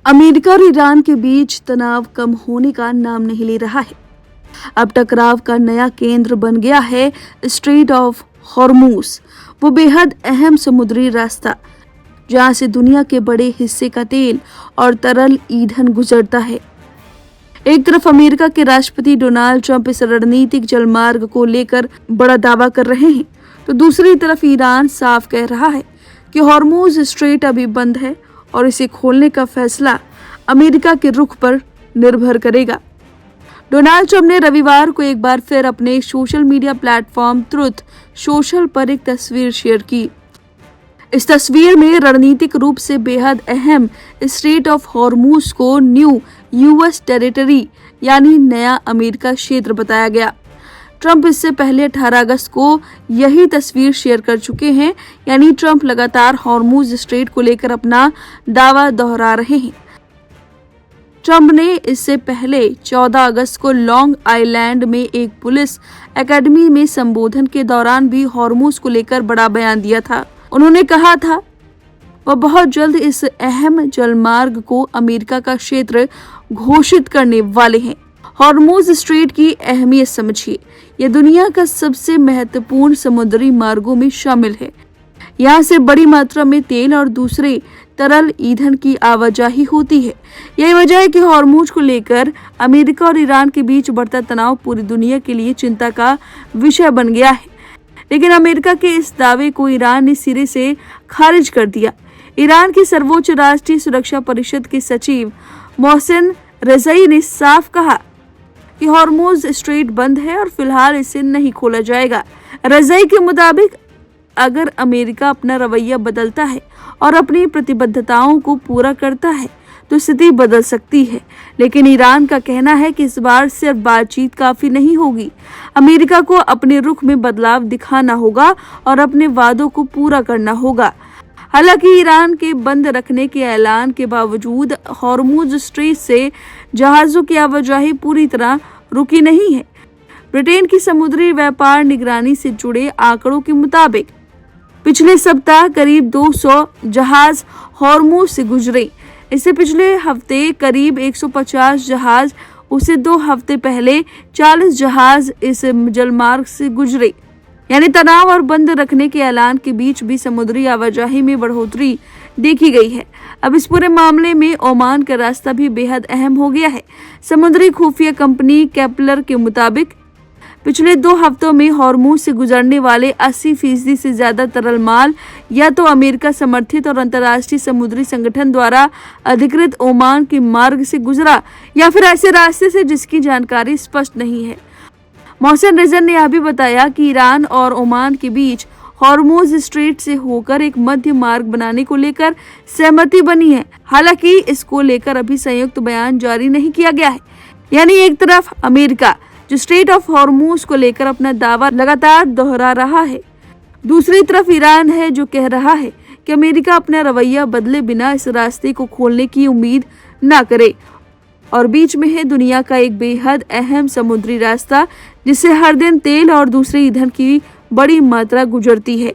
America और Iran के बीच तनाव कम होने का नाम नहीं ले रहा है। अब टकराव का नया केंद्र बन गया है स्ट्रेट ऑफ हॉर्मूज, वो बेहद अहम समुद्री रास्ता जहां से दुनिया के बड़े हिस्से का तेल और तरल ईंधन गुजरता है। एक तरफ अमेरिका के राष्ट्रपति डोनाल्ड ट्रंप इस रणनीतिक जलमार्ग को लेकर बड़ा दावा कर रहे हैं, तो दूसरी तरफ ईरान साफ कह रहा है कि हॉर्मूज स्ट्रेट अभी बंद है और इसे खोलने का फैसला अमेरिका के रुख पर निर्भर करेगा। डोनाल्ड ट्रंप ने रविवार को एक बार फिर अपने social media platform truth social पर एक तस्वीर शेयर की। इस तस्वीर में रणनीतिक रूप से बेहद अहम स्ट्रेट ऑफ हॉर्मूज को न्यू यूएस टेरिटरी यानी नया अमेरिका क्षेत्र बताया गया। ट्रंप इससे पहले 18 अगस्त को यही तस्वीर शेयर कर चुके हैं, यानी ट्रंप लगातार हॉर्मूज स्ट्रेट को लेकर अपना दावा दोहरा रहे हैं। ट्रंप ने इससे पहले 14 अगस्त को लॉन्ग आइलैंड में एक पुलिस एकेडमी में संबोधन के दौरान भी हॉर्मूज को लेकर बड़ा बयान दिया था। उन्होंने कहा था वह बहुत जल्द इस अहम जलमार्ग को अमेरिका का क्षेत्र घोषित करने वाले हैं। हॉर्मूज स्ट्रेट की अहमियत समझिए, यह दुनिया का सबसे महत्वपूर्ण समुद्री मार्गों में शामिल है। यहाँ से बड़ी मात्रा में तेल और दूसरे तरल ईंधन की आवाजाही होती है। यही वजह है कि हॉर्मूज को लेकर अमेरिका और ईरान के बीच बढ़ता तनाव पूरी दुनिया के लिए चिंता का विषय बन गया है। लेकिन अमेरिका के इस दावे को ईरान ने सिरे से खारिज कर दिया। ईरान की सर्वोच्च राष्ट्रीय सुरक्षा परिषद के सचिव मोहसिन रज़ाई ने साफ कहा कि हॉर्मूज स्ट्रेट बंद है और फिलहाल इसे नहीं खोला जाएगा। रज़ाई के मुताबिक अगर अमेरिका अपना रवैया बदलता है और अपनी प्रतिबद्धताओं को पूरा करता है तो स्थिति बदल सकती है, लेकिन ईरान का कहना है कि इस बार सिर्फ बातचीत काफी नहीं होगी। अमेरिका को अपने रुख में बदलाव दिखाना होगा और अपने वादों को पूरा करना होगा। हालांकि ईरान के बंद रखने के ऐलान के बावजूद हॉर्मूज स्ट्रेट से जहाजों की आवाजाही पूरी तरह रुकी नहीं है। ब्रिटेन की समुद्री व्यापार निगरानी से जुड़े आंकड़ों के मुताबिक पिछले सप्ताह करीब 200 जहाज हॉर्मूज से गुजरे। इससे पिछले हफ्ते करीब 150 जहाज, उसे 2 हफ्ते पहले 40 जहाज इस जलमार्ग से गुजरे। यानी तनाव और बंद रखने के ऐलान के बीच भी समुद्री आवाजाही में बढ़ोतरी देखी गई है। अब इस पूरे मामले में ओमान का रास्ता भी बेहद अहम हो गया है। समुद्री खुफिया कंपनी केपलर के मुताबिक पिछले 2 हफ्तों में हॉर्मूज से गुजरने वाले 80% से ज्यादा तरल माल या तो अमेरिका समर्थित और अंतर्राष्ट्रीय समुद्री संगठन द्वारा अधिकृत ओमान के मार्ग से गुजरा या फिर ऐसे रास्ते से जिसकी जानकारी स्पष्ट नहीं है। मोहसिन रज़ाई ने यह भी बताया कि ईरान और ओमान के बीच हॉर्मूज स्ट्रेट से होकर एक मध्य मार्ग बनाने को लेकर सहमति बनी है। हालांकि इसको लेकर अभी संयुक्त बयान जारी नहीं किया गया है। यानी एक तरफ अमेरिका जो स्ट्रेट ऑफ हॉर्मूज को लेकर अपना दावा लगातार दोहरा रहा है, दूसरी तरफ ईरान है जो कह रहा है कि अमेरिका अपना रवैया बदले बिना इस रास्ते को खोलने की उम्मीद न करे। और बीच में है दुनिया का एक बेहद अहम समुद्री रास्ता जिससे हर दिन तेल और दूसरे ईंधन की बड़ी मात्रा गुजरती है।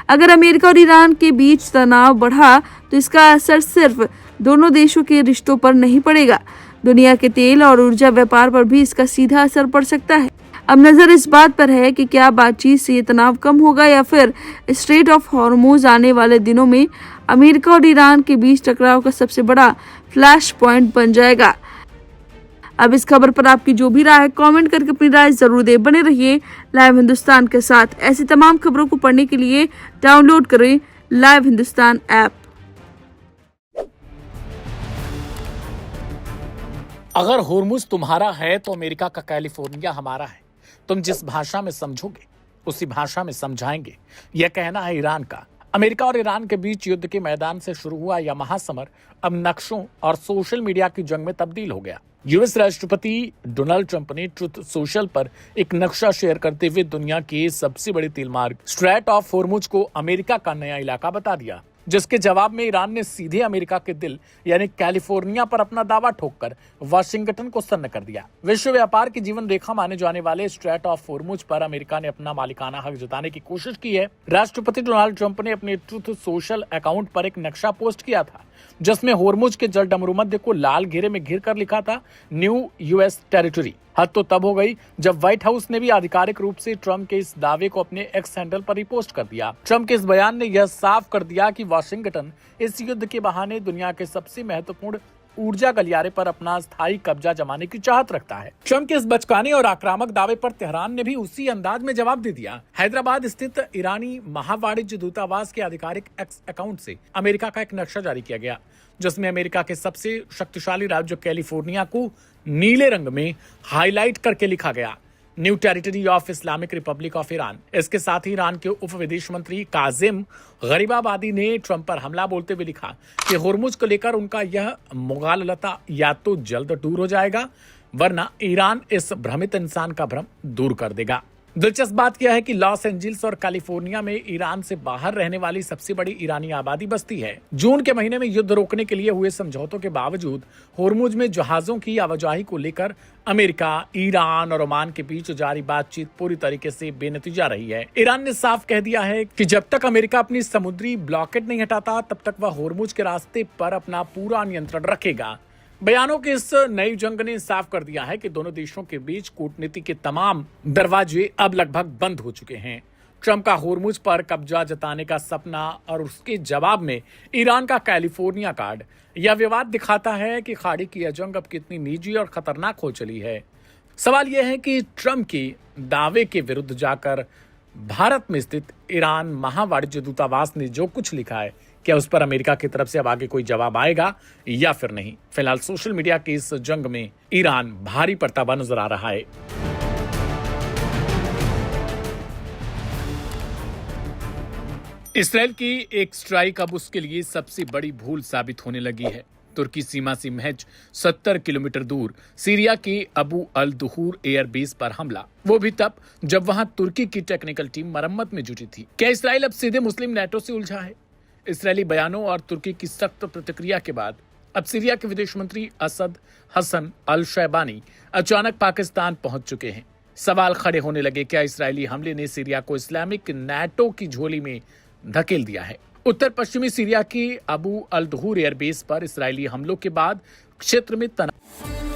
अगर अमेरिका और ईरान के बीच तनाव बढ़ा तो इसका असर सिर्फ दोनों देशों के रिश्तों पर नहीं पड़ेगा, दुनिया के तेल और ऊर्जा व्यापार पर भी इसका सीधा असर पड़ सकता है। अब नजर इस बात पर है कि क्या बातचीत से ये तनाव कम होगा या फिर स्ट्रेट ऑफ हॉर्मूज आने वाले दिनों में अमेरिका और ईरान के बीच टकराव का सबसे बड़ा फ्लैश पॉइंट बन जाएगा। अब इस खबर पर आपकी जो भी राय है कमेंट करके अपनी राय जरूर दें। बने रहिए लाइव हिंदुस्तान के साथ। ऐसी तमाम खबरों को पढ़ने के लिए डाउनलोड करें लाइव हिंदुस्तान ऐप। अगर हॉर्मूज तुम्हारा है तो अमेरिका का कैलिफोर्निया हमारा है। तुम जिस भाषा में समझोगे उसी भाषा में समझाएंगे, यह कहना है ईरान का। अमेरिका और ईरान के बीच युद्ध के मैदान से शुरू हुआ यह महासमर अब नक्शों और सोशल मीडिया की जंग में तब्दील हो गया। यूएस राष्ट्रपति डोनाल्ड ट्रंप ने ट्रुथ सोशल पर एक नक्शा शेयर करते हुए दुनिया के सबसे बड़े तेल मार्ग स्ट्रेट ऑफ हॉर्मूज को अमेरिका का नया इलाका बता दिया, जिसके जवाब में ईरान ने सीधे अमेरिका के दिल यानी कैलिफोर्निया पर अपना दावा ठोककर वाशिंगटन को सन्न कर दिया। विश्व व्यापार की जीवन रेखा माने जाने वाले स्ट्रेट ऑफ हॉर्मूज पर अमेरिका ने अपना मालिकाना हक जताने की कोशिश की है। राष्ट्रपति डोनाल्ड ट्रंप ने अपने ट्रुथ सोशल अकाउंट पर एक नक्शा पोस्ट किया था जिसमें होर्मुज के जल डमरूमध्य को लाल घेरे में घिर कर लिखा था न्यू यूएस टेरिटरी। हद तो तब हो गई जब व्हाइट हाउस ने भी आधिकारिक रूप से ट्रंप के इस दावे को अपने एक्स हैंडल पर रिपोस्ट कर दिया। ट्रंप के इस बयान ने यह साफ कर दिया कि वाशिंगटन इस युद्ध के बहाने दुनिया के सबसे महत्वपूर्ण ऊर्जा गलियारे पर अपना स्थायी कब्जा जमाने की चाहत रखता है। ट्रंप के इस बचकाने और आक्रामक दावे पर तेहरान ने भी उसी अंदाज में जवाब दे दिया। हैदराबाद स्थित ईरानी महावाणिज्य दूतावास के आधिकारिक एक्स अकाउंट से अमेरिका का एक नक्शा जारी किया गया, जिसमें अमेरिका के सबसे शक्तिशाली राज्य कैलिफोर्निया को नीले रंग में हाईलाइट करके लिखा गया new territory of Islamic Republic of Iran. इसके साथ ही ईरान के उप विदेश मंत्री काजिम गरीबाबादी ने ट्रंप पर हमला बोलते हुए लिखा कि होर्मुज को लेकर उनका यह मुगालता या तो जल्द दूर हो जाएगा, वरना ईरान इस भ्रमित इंसान का भ्रम दूर कर देगा। दिलचस्प बात यह है कि लॉस एंजिल्स और कैलिफोर्निया में ईरान से बाहर रहने वाली सबसे बड़ी ईरानी आबादी बसती है। जून के महीने में युद्ध रोकने के लिए हुए समझौतों के बावजूद होर्मुज में जहाजों की आवाजाही को लेकर अमेरिका, ईरान और ओमान के बीच जारी बातचीत पूरी तरीके से बेनतीजा रही है। ईरान ने साफ कह दिया है कि जब तक अमेरिका अपनी समुद्री ब्लॉकेड नहीं हटाता, तब तक वह होर्मुज के रास्ते पर अपना पूरा नियंत्रण रखेगा। बयानों की इस नई जंग ने साफ कर दिया है कि दोनों देशों के बीच कूटनीति के तमाम दरवाजे अब लगभग बंद हो चुके हैं। ट्रंप का होर्मुज पर कब्जा जताने का सपना और उसके जवाब में ईरान का कैलिफोर्निया कार्ड, यह विवाद दिखाता है कि खाड़ी की यह जंग अब कितनी निजी और खतरनाक हो चली है। सवाल यह है कि ट्रंप के दावे के विरुद्ध जाकर भारत में स्थित ईरान महावाणिज्य दूतावास ने जो कुछ लिखा है, क्या उस पर अमेरिका की तरफ से अब आगे कोई जवाब आएगा या फिर नहीं। फिलहाल सोशल मीडिया की इस जंग में ईरान भारी पड़ता हुआ नजर आ रहा है। इसराइल की एक स्ट्राइक अब उसके लिए सबसे बड़ी भूल साबित होने लगी है। तुर्की सीमा से महज 70 किलोमीटर दूर सीरिया के अबू अल दुहूर एयरबेस पर हमला, वो भी तब जब वहां तुर्की की टेक्निकल टीम मरम्मत में जुटी थी। क्या इसराइल अब सीधे मुस्लिम नेटो से उलझा है? इसराइली बयानों और तुर्की की सख्त प्रतिक्रिया के बाद अब सीरिया के विदेश मंत्री असद हसन अल शैबानी अचानक पाकिस्तान पहुंच चुके हैं। सवाल खड़े होने लगे, क्या इसराइली हमले ने सीरिया को इस्लामिक नेटो की झोली में धकेल दिया है? उत्तर पश्चिमी सीरिया की अबू अल दुहूर एयरबेस पर इसराइली हमलों के बाद क्षेत्र में तनाव